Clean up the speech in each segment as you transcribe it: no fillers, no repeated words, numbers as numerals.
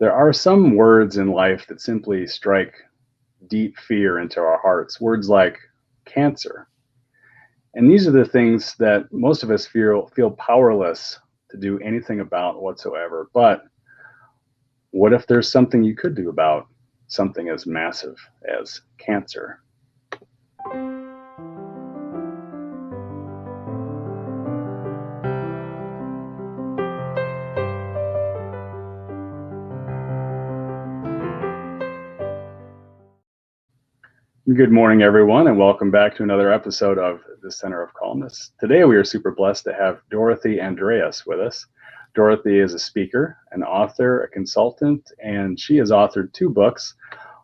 There are some words in life that simply strike deep fear into our hearts. Words like cancer. And these are the things that most of us feel powerless to do anything about whatsoever. But what if there's something you could do about something as massive as cancer? Good morning, everyone, and welcome back to another episode of the Center of Calmness. Today, we are super blessed to have Dorothy Andreas with us. Dorothy is a speaker, an author, a consultant, and she has authored two books,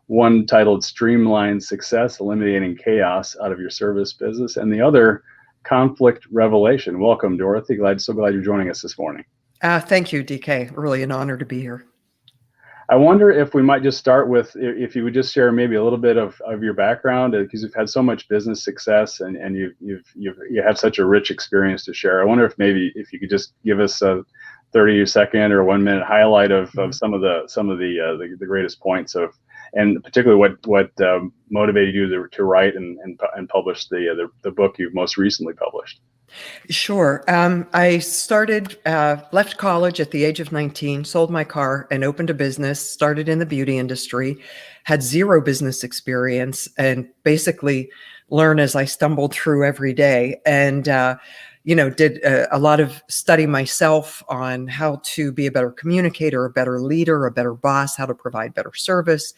one titled Streamline Success, Eliminating Chaos Out of Your Service Business, and the other, Conflict Revelation. Welcome, Dorothy. So glad you're joining us this morning. Thank you, DK. Really an honor to be here. I wonder if we might just start with, if you would just share maybe a little bit of your background, because you've had so much business success and you have such a rich experience to share. I wonder if maybe if you could just give us a 30-second or 1 minute highlight of some of the greatest points of, and particularly what motivated you to write and publish the book you've most recently published. Sure. I left college at the age of 19, sold my car and opened a business, started in the beauty industry, had zero business experience, and basically learned as I stumbled through every day. And, did a lot of study myself on how to be a better communicator, a better leader, a better boss, how to provide better service,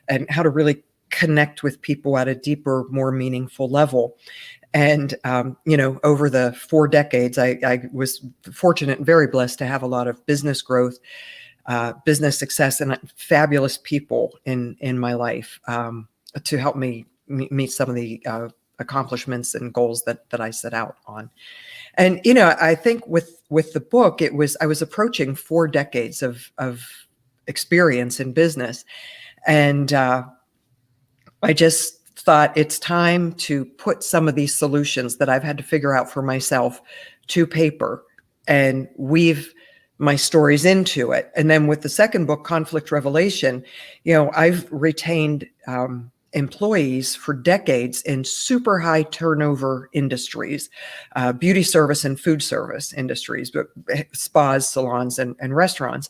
and how to really connect with people at a deeper, more meaningful level. And, over the 4 decades, I was fortunate and very blessed to have a lot of business growth, business success, and fabulous people in my life to help me meet some of the accomplishments and goals that I set out on. And, I think with the book, I was approaching 4 decades of experience in business. And I just thought it's time to put some of these solutions that I've had to figure out for myself to paper and weave my stories into it. And then with the second book, Conflict Revelation, I've retained employees for decades in super high turnover industries, beauty service and food service industries, but spas, salons, and restaurants.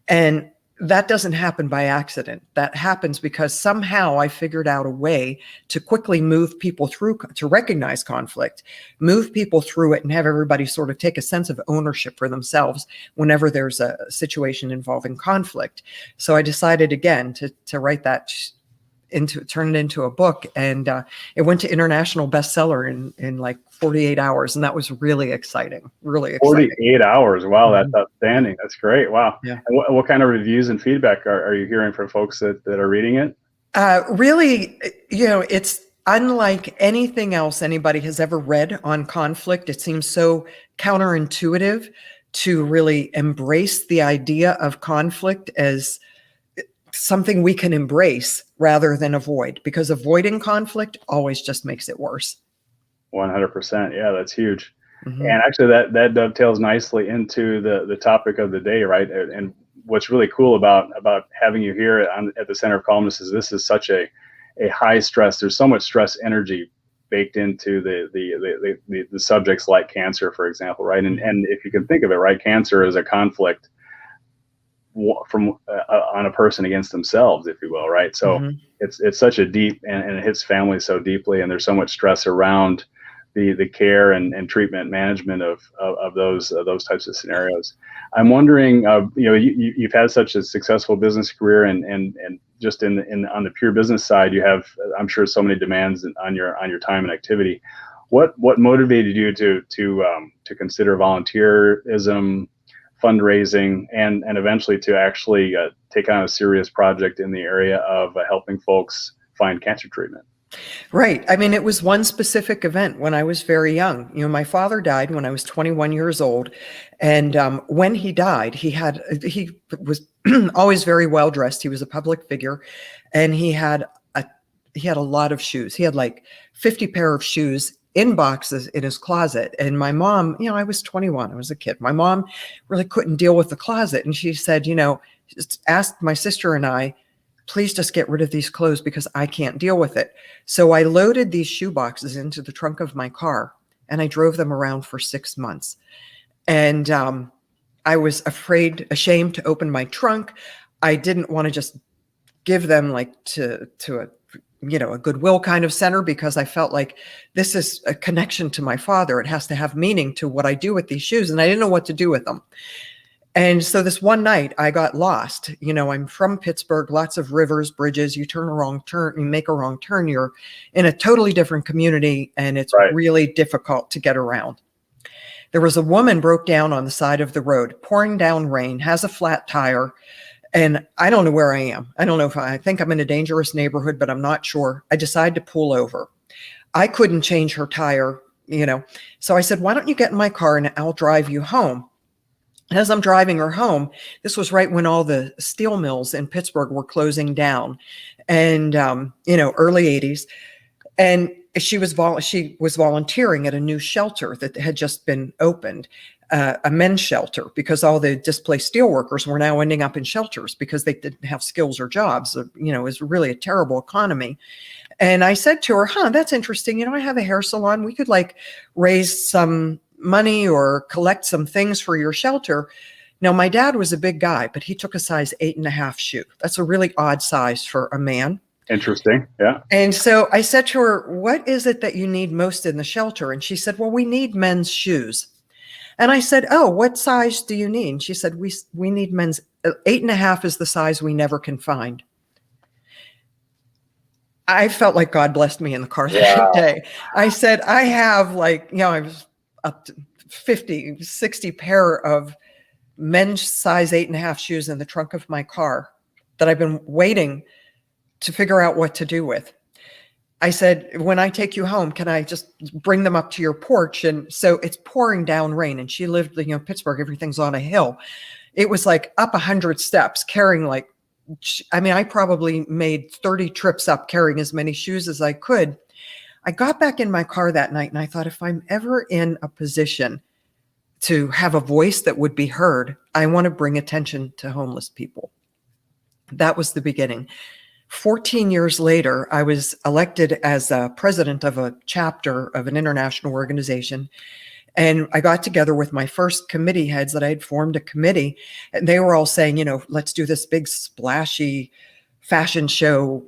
And that doesn't happen by accident. That happens because somehow I figured out a way to quickly move people through, to recognize conflict, move people through it, and have everybody sort of take a sense of ownership for themselves whenever there's a situation involving conflict. So I decided again to write that turn it into a book, and it went to international bestseller in like 48 hours, and that was really exciting. 48 hours. Wow, that's outstanding. That's great. Wow. Yeah. And what kind of reviews and feedback are you hearing from folks that are reading it? Really, it's unlike anything else anybody has ever read on conflict. It seems so counterintuitive to really embrace the idea of conflict as something we can embrace rather than avoid, because avoiding conflict always just makes it worse. 100%. Yeah, that's huge. Mm-hmm. And actually that dovetails nicely into the topic of the day, right? And what's really cool about having you here at the Center of Calmness is this is such a high stress. There's so much stress energy baked into the subjects like cancer, for example, right? And if you can think of it, right, cancer is a conflict from on a person against themselves, if you will, right? So mm-hmm. it's such a deep, and it hits families so deeply, and there's so much stress around the care and treatment management of those types of scenarios. I'm wondering, you've had such a successful business career, and just on the pure business side, you have, I'm sure, so many demands on your time and activity. What motivated you to consider volunteerism, fundraising, and eventually to actually take on a serious project in the area of helping folks find cancer treatment? Right. I mean, it was one specific event when I was very young. My father died when I was 21 years old. And when he died, he was always very well dressed. He was a public figure, and he had a lot of shoes. He had like 50 pair of shoes in boxes in his closet. And my mom, I was 21, I was a kid. My mom really couldn't deal with the closet. And she said, just asked my sister and I, please just get rid of these clothes because I can't deal with it. So I loaded these shoe boxes into the trunk of my car and I drove them around for 6 months. And I was ashamed to open my trunk. I didn't want to just give them like to a Goodwill kind of center, because I felt like this is a connection to my father. It has to have meaning to what I do with these shoes. And I didn't know what to do with them. And so this one night I got lost. I'm from Pittsburgh, lots of rivers, bridges. You make a wrong turn, you're in a totally different community, and it's really difficult to get around. There was a woman broke down on the side of the road, pouring down rain, has a flat tire, and I don't know where I am. I don't know if I think I'm in a dangerous neighborhood, but I'm not sure. I decide to pull over. I couldn't change her tire, So I said, why don't you get in my car and I'll drive you home? As I'm driving her home, this was right when all the steel mills in Pittsburgh were closing down, and early 80s. And she was volunteering at a new shelter that had just been opened, a men's shelter, because all the displaced steelworkers were now ending up in shelters because they didn't have skills or jobs. It was really a terrible economy. And I said to her, that's interesting. I have a hair salon. We could raise some money or collect some things for your shelter. Now, my dad was a big guy, but he took a size 8.5 shoe. That's a really odd size for a man. Interesting. Yeah. And so I said to her, what is it that you need most in the shelter? And she said, well, we need men's shoes. And I said, oh, what size do you need? And she said, we need men's. 8.5 is the size we never can find. I felt like God blessed me in the car that day. I said, I have I was up to 50, 60 pair of men's size 8.5 shoes in the trunk of my car that I've been waiting to figure out what to do with. I said, when I take you home, can I just bring them up to your porch? And so it's pouring down rain, and she lived, Pittsburgh, everything's on a hill. It was up 100 steps carrying I probably made 30 trips up carrying as many shoes as I could. I got back in my car that night and I thought, if I'm ever in a position to have a voice that would be heard, I want to bring attention to homeless people. That was the beginning. 14 years later, I was elected as a president of a chapter of an international organization. And I got together with my first committee heads that I had formed a committee, and they were all saying, let's do this big splashy fashion show,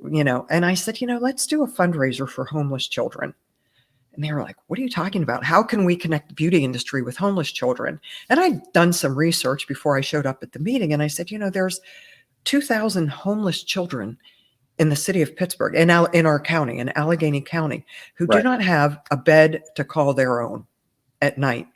and I said, let's do a fundraiser for homeless children. And they were like, what are you talking about? How can we connect the beauty industry with homeless children? And I'd done some research before I showed up at the meeting. And I said, there's 2,000 homeless children in the city of Pittsburgh, in our county, in Allegheny County, who do not have a bed to call their own at night.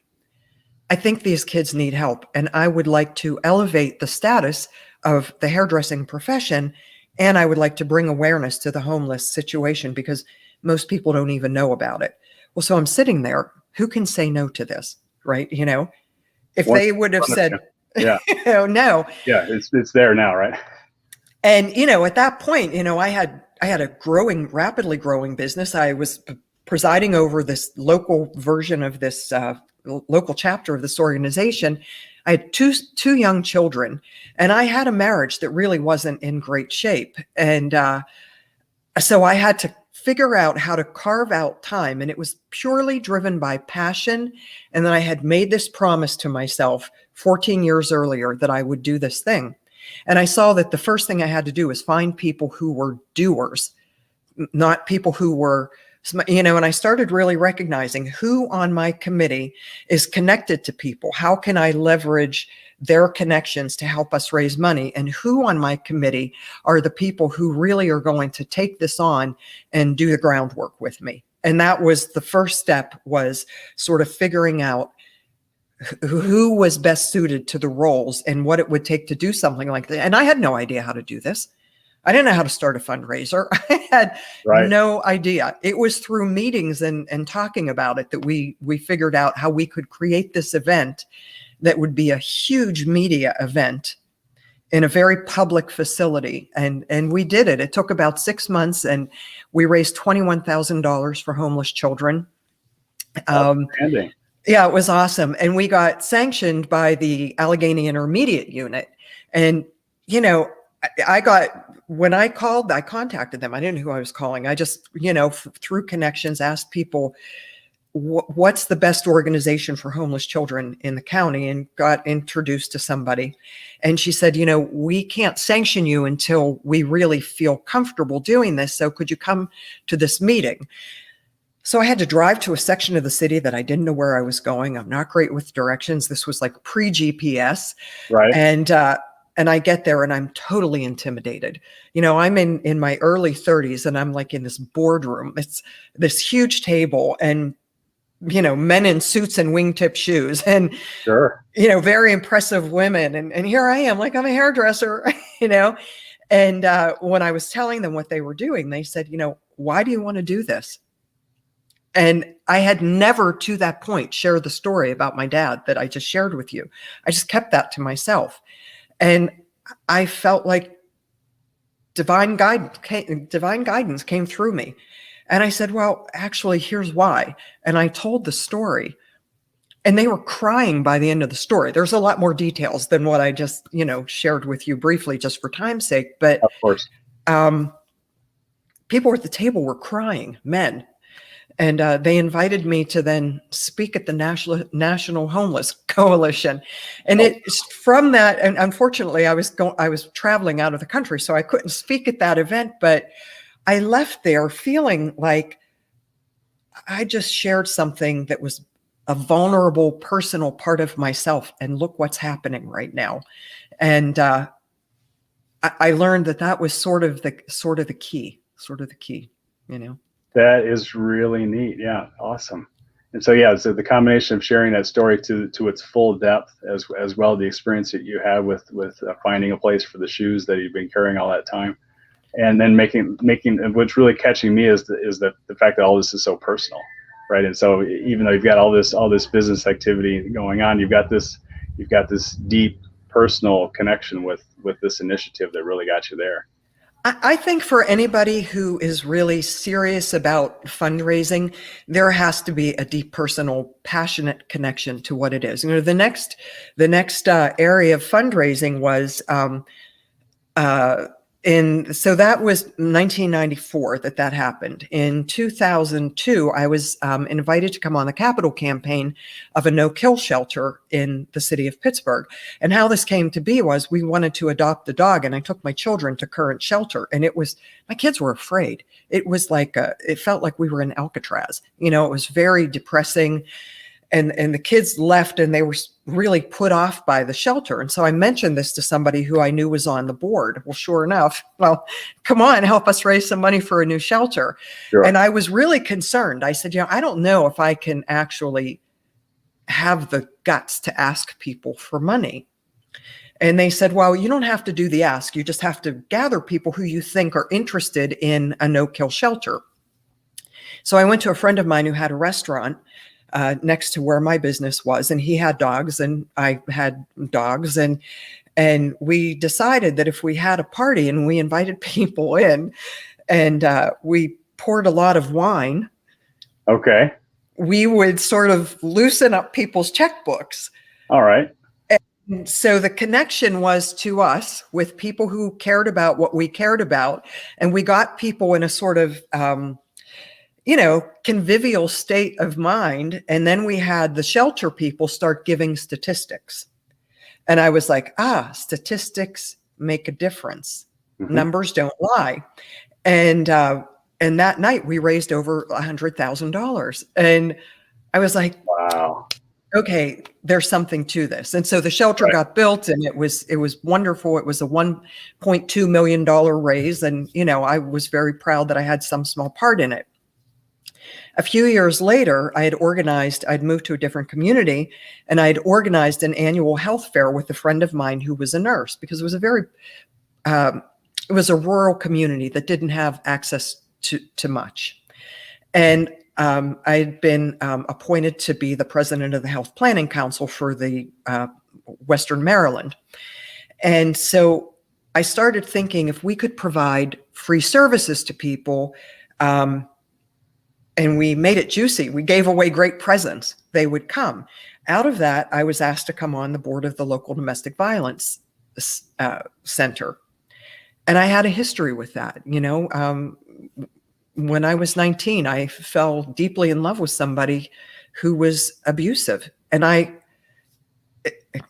I think these kids need help. And I would like to elevate the status of the hairdressing profession. And I would like to bring awareness to the homeless situation, because most people don't even know about it. Well, so I'm sitting there. Who can say no to this, right? If they would have said, no. Yeah, it's there now, right? And, at that point, I had a rapidly growing business. I was presiding over this local version of this local chapter of this organization. I had two young children, and I had a marriage that really wasn't in great shape. And so I had to figure out how to carve out time, and it was purely driven by passion. And then I had made this promise to myself 14 years earlier that I would do this thing. And I saw that the first thing I had to do was find people who were doers, not people who were, and I started really recognizing who on my committee is connected to people. How can I leverage their connections to help us raise money? And who on my committee are the people who really are going to take this on and do the groundwork with me? And that was the first step, was sort of figuring out who was best suited to the roles and what it would take to do something like that. And I had no idea how to do this. I didn't know how to start a fundraiser. I had no idea. It was through meetings and talking about it that we figured out how we could create this event that would be a huge media event in a very public facility. And we did it. It took about 6 months, and we raised $21,000 for homeless children. Outstanding. Yeah, it was awesome. And we got sanctioned by the Allegheny Intermediate Unit. And, you know, when I called, I contacted them. I didn't know who I was calling. I just, through connections, asked people, what's the best organization for homeless children in the county, and got introduced to somebody. And she said, we can't sanction you until we really feel comfortable doing this. So could you come to this meeting? So I had to drive to a section of the city that I didn't know where I was going. I'm not great with directions. This was like pre-GPS. Right. And I get there and I'm totally intimidated. I'm in my early 30s and I'm like in this boardroom. It's this huge table and men in suits and wingtip shoes and, Sure. very impressive women. And here I am, like I'm a hairdresser, And when I was telling them what they were doing, they said, why do you want to do this? And I had never to that point shared the story about my dad that I just shared with you. I just kept that to myself. And I felt like divine guidance came through me. And I said, well, actually, here's why. And I told the story. And they were crying by the end of the story. There's a lot more details than what I just, shared with you briefly, just for time's sake. But Of course. People at the table were crying, men. And they invited me to then speak at the National Homeless Coalition. And it's from that, and unfortunately, I was traveling out of the country, so I couldn't speak at that event. But I left there feeling like I just shared something that was a vulnerable, personal part of myself. And look what's happening right now. And I learned that was sort of the key. That is really neat. Yeah, awesome. And so, yeah, so the combination of sharing that story to its full depth, as well the experience that you have with finding a place for the shoes that you've been carrying all that time, and then making what's really catching me is the fact that all this is so personal, right? And so even though you've got all this business activity going on, you've got this deep personal connection with this initiative that really got you there. I think for anybody who is really serious about fundraising, there has to be a deep personal, passionate connection to what it is. The next area of fundraising was so that was 1994 that happened. In 2002, I was invited to come on the Capitol campaign of a no-kill shelter in the city of Pittsburgh. And how this came to be was we wanted to adopt a dog, and I took my children to Current Shelter, and my kids were afraid. It was like it felt like we were in Alcatraz. It was very depressing. And the kids left and they were really put off by the shelter. And so I mentioned this to somebody who I knew was on the board. Well, sure enough, come on, help us raise some money for a new shelter. Sure. And I was really concerned. I said, I don't know if I can actually have the guts to ask people for money. And they said, well, you don't have to do the ask. You just have to gather people who you think are interested in a no-kill shelter. So I went to a friend of mine who had a restaurant next to where my business was, and he had dogs and I had dogs, and we decided that if we had a party and we invited people in and we poured a lot of wine, okay, we would sort of loosen up people's checkbooks. All right. And so the connection was to us with people who cared about what we cared about, and we got people in a sort of convivial state of mind. And then we had the shelter people start giving statistics. And I was like, statistics make a difference. Mm-hmm. Numbers don't lie. And that night we raised over $100,000. And I was like, wow, okay, there's something to this. And so the shelter got built, and it was wonderful. It was a $1.2 million raise. And, I was very proud that I had some small part in it. A few years later, I'd moved to a different community, and I'd organized an annual health fair with a friend of mine who was a nurse, because it was it was a rural community that didn't have access to much. And I'd been appointed to be the president of the Health Planning Council for the Western Maryland. And so I started thinking, if we could provide free services to people, and we made it juicy. We gave away great presents. They would come. Out of that, I was asked to come on the board of the local domestic violence center. And I had a history with that. When I was 19, I fell deeply in love with somebody who was abusive. And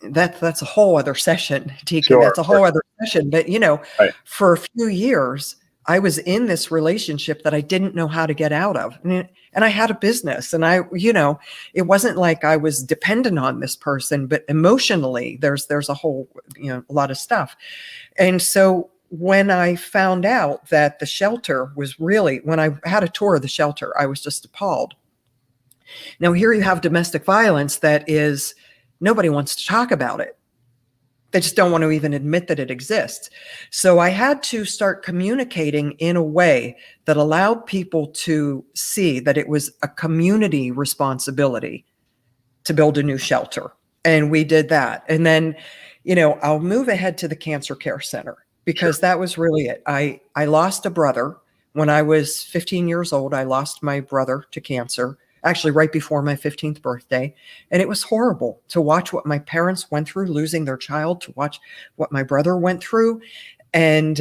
that's a whole other session, Tiki. Sure, that's a whole other session. But, right. for a few years, I was in this relationship that I didn't know how to get out of. And I had a business, and it wasn't like I was dependent on this person, but emotionally there's a whole, a lot of stuff. And so when I found out that the shelter was really, when I had a tour of the shelter, I was just appalled. Now here you have domestic violence that is, nobody wants to talk about it. They just don't want to even admit that it exists. So I had to start communicating in a way that allowed people to see that it was a community responsibility to build a new shelter. And we did that. And then, I'll move ahead to the Cancer Care Center, because that was really it. I lost a brother when I was 15 years old. I lost my brother to cancer, actually right before my 15th birthday. And it was horrible to watch what my parents went through, losing their child, to watch what my brother went through. And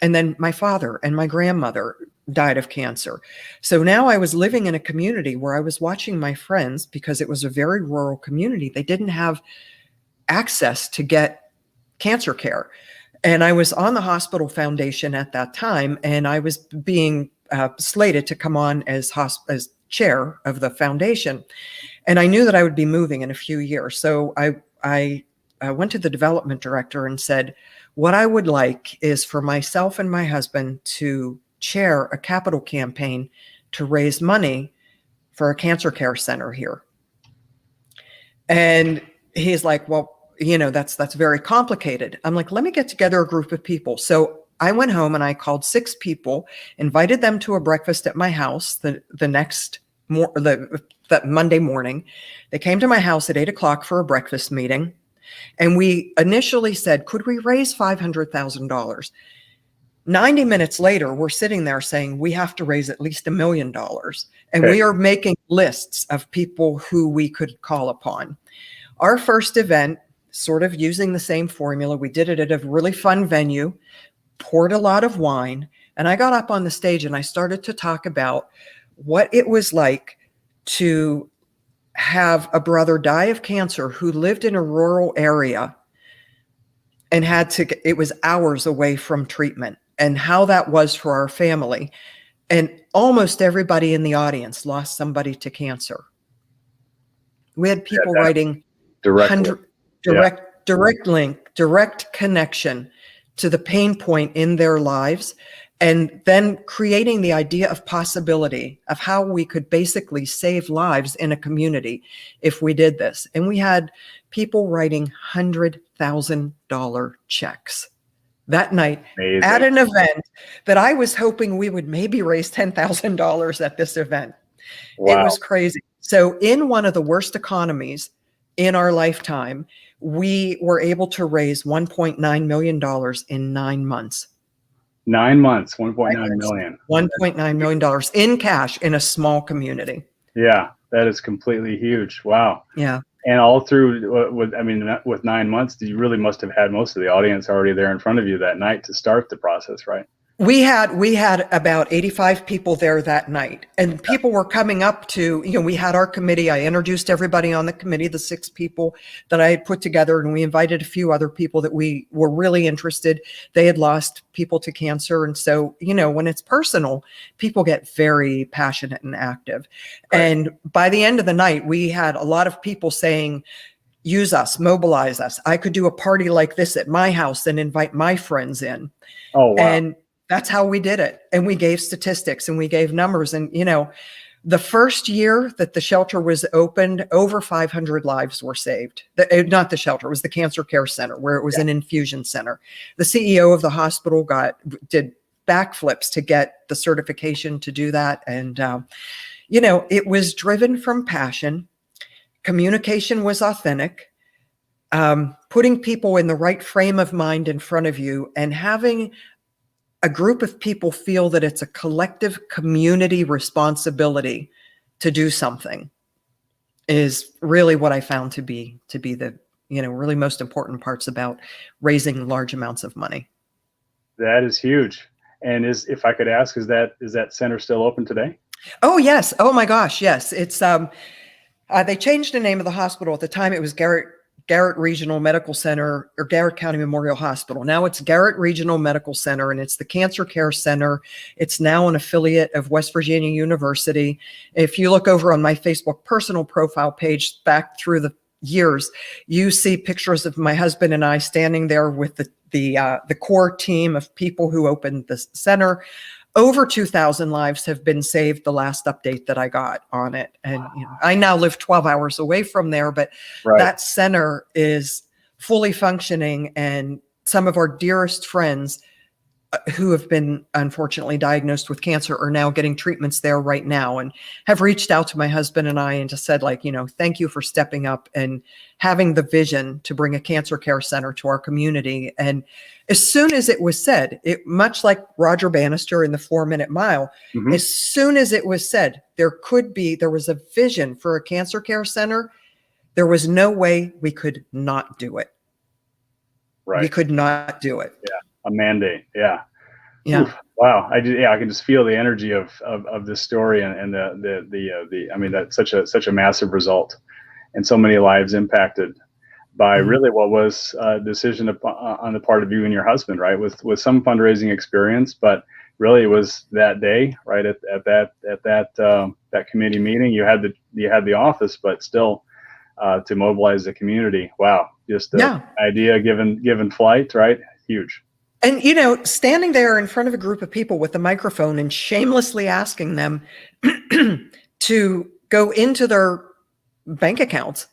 then my father and my grandmother died of cancer. So now I was living in a community where I was watching my friends, because it was a very rural community. They didn't have access to get cancer care. And I was on the hospital foundation at that time, and I was being slated to come on as chair of the foundation. And I knew that I would be moving in a few years. So I went to the development director and said, what I would like is for myself and my husband to chair a capital campaign to raise money for a cancer care center here. And he's like, well, that's very complicated. I'm like, let me get together a group of people. So I went home and I called 6 people, invited them to a breakfast at my house that Monday morning. They came to my house at 8:00 for a breakfast meeting. And we initially said, could we raise $500,000? 90 minutes later, we're sitting there saying we have to raise at least $1 million. And we are making lists of people who we could call upon. Our first event, sort of using the same formula, we did it at a really fun venue, poured a lot of wine, and I got up on the stage and I started to talk about what it was like to have a brother die of cancer who lived in a rural area and it was hours away from treatment, and how that was for our family. And almost everybody in the audience lost somebody to cancer. We had people writing direct link, direct connection to the pain point in their lives, and then creating the idea of possibility of how we could basically save lives in a community if we did this. And we had people writing $100,000 checks that night. Amazing. At an event that I was hoping we would maybe raise $10,000 at this event. Wow. It was crazy. So in one of the worst economies in our lifetime, we were able to raise $1.9 million in 9 months. 9 months, $1.9 million. $1.9 million in cash in a small community. Yeah, that is completely huge. Wow. Yeah. And all through, with 9 months, you really must have had most of the audience already there in front of you that night to start the process, right? We had about 85 people there that night, and people were coming up to, we had our committee. I introduced everybody on the committee, the 6 people that I had put together, and we invited a few other people that we were really interested. They had lost people to cancer. And so, when it's personal, people get very passionate and active. Right. And by the end of the night, we had a lot of people saying, use us, mobilize us. I could do a party like this at my house and invite my friends in. Oh, wow. And that's how we did it. And we gave statistics and we gave numbers. And, the first year that the shelter was opened, over 500 lives were saved. Not the shelter, it was the Cancer Care Center, where it was an infusion center. The CEO of the hospital did backflips to get the certification to do that. And, it was driven from passion. Communication was authentic. Putting people in the right frame of mind in front of you and having a group of people feel that it's a collective community responsibility to do something is really what I found to be the, really most important parts about raising large amounts of money. That is huge. And if I could ask, is that center still open today? Oh, yes. Oh my gosh. Yes. It's, they changed the name of the hospital. At the time, it was Garrett Regional Medical Center, or Garrett County Memorial Hospital. Now it's Garrett Regional Medical Center, and it's the Cancer Care Center. It's now an affiliate of West Virginia University. If you look over on my Facebook personal profile page back through the years, you see pictures of my husband and I standing there with the core team of people who opened the center. Over 2,000 lives have been saved the last update that I got on it. And I now live 12 hours away from there, but that center is fully functioning. And some of our dearest friends who have been unfortunately diagnosed with cancer are now getting treatments there right now, and have reached out to my husband and I and just said, like, thank you for stepping up and having the vision to bring a cancer care center to our community. And as soon as it was said, much like Roger Bannister in the 4-Minute Mile, as soon as it was said, there was a vision for a cancer care center, there was no way we could not do it. Right. We could not do it. Yeah. A mandate. Yeah. Yeah. Oof, wow. I can just feel the energy of this story and I mean, that's such a massive result, and so many lives impacted by really what was a decision on the part of you and your husband, right? With some fundraising experience, but really it was that day, right? At that committee meeting, you had the office, but still to mobilize the community. Wow. Just the idea given flight, right? Huge. And, standing there in front of a group of people with a microphone and shamelessly asking them to go into their bank accounts,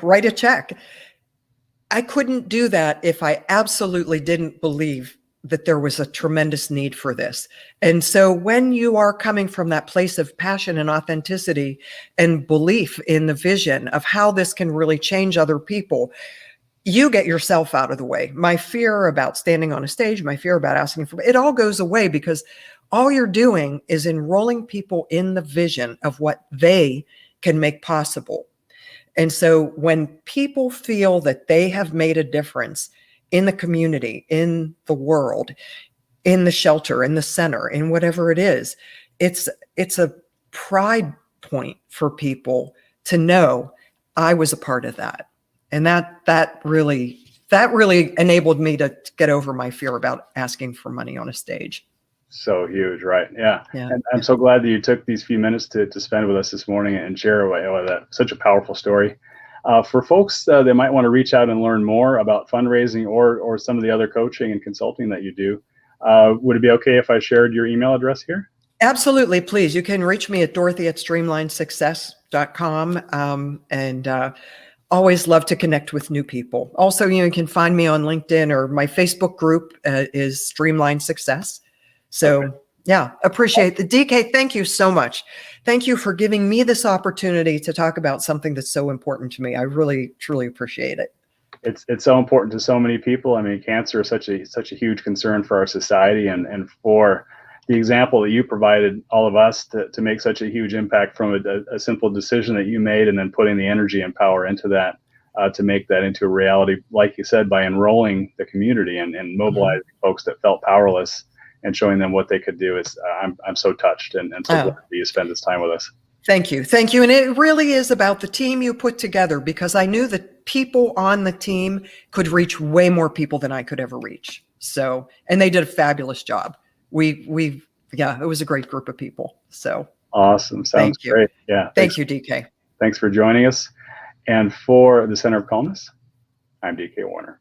write a check. I couldn't do that if I absolutely didn't believe that there was a tremendous need for this. And so when you are coming from that place of passion and authenticity and belief in the vision of how this can really change other people, you get yourself out of the way. My fear about standing on a stage, my fear about asking for it all goes away, because all you're doing is enrolling people in the vision of what they can make possible. And so when people feel that they have made a difference in the community, in the world, in the shelter, in the center, in whatever it is, it's a pride point for people to know I was a part of that. And that really enabled me to get over my fear about asking for money on a stage. So huge, right? Yeah. And I'm so glad that you took these few minutes to spend with us this morning and share that such a powerful story. For folks that might want to reach out and learn more about fundraising or some of the other coaching and consulting that you do, would it be okay if I shared your email address here? Absolutely, please. You can reach me at dorothy@streamlinesuccess.com, and always love to connect with new people. Also, you can find me on LinkedIn, or my Facebook group is Streamline Success. So appreciate the DK. Thank you so much. Thank you for giving me this opportunity to talk about something that's so important to me. I really, truly appreciate it. It's so important to so many people. I mean, cancer is such a huge concern for our society, and for the example that you provided all of us to make such a huge impact from a simple decision that you made, and then putting the energy and power into that to make that into a reality, like you said, by enrolling the community and mobilizing folks that felt powerless and showing them what they could do. I'm so touched and so glad that you spend this time with us. Thank you. Thank you. And it really is about the team you put together, because I knew that people on the team could reach way more people than I could ever reach. So, and they did a fabulous job. It was a great group of people. So awesome. Sounds great. Yeah. Thank you, DK. Thanks for joining us. And for the Center of Calmness, I'm DK Warner.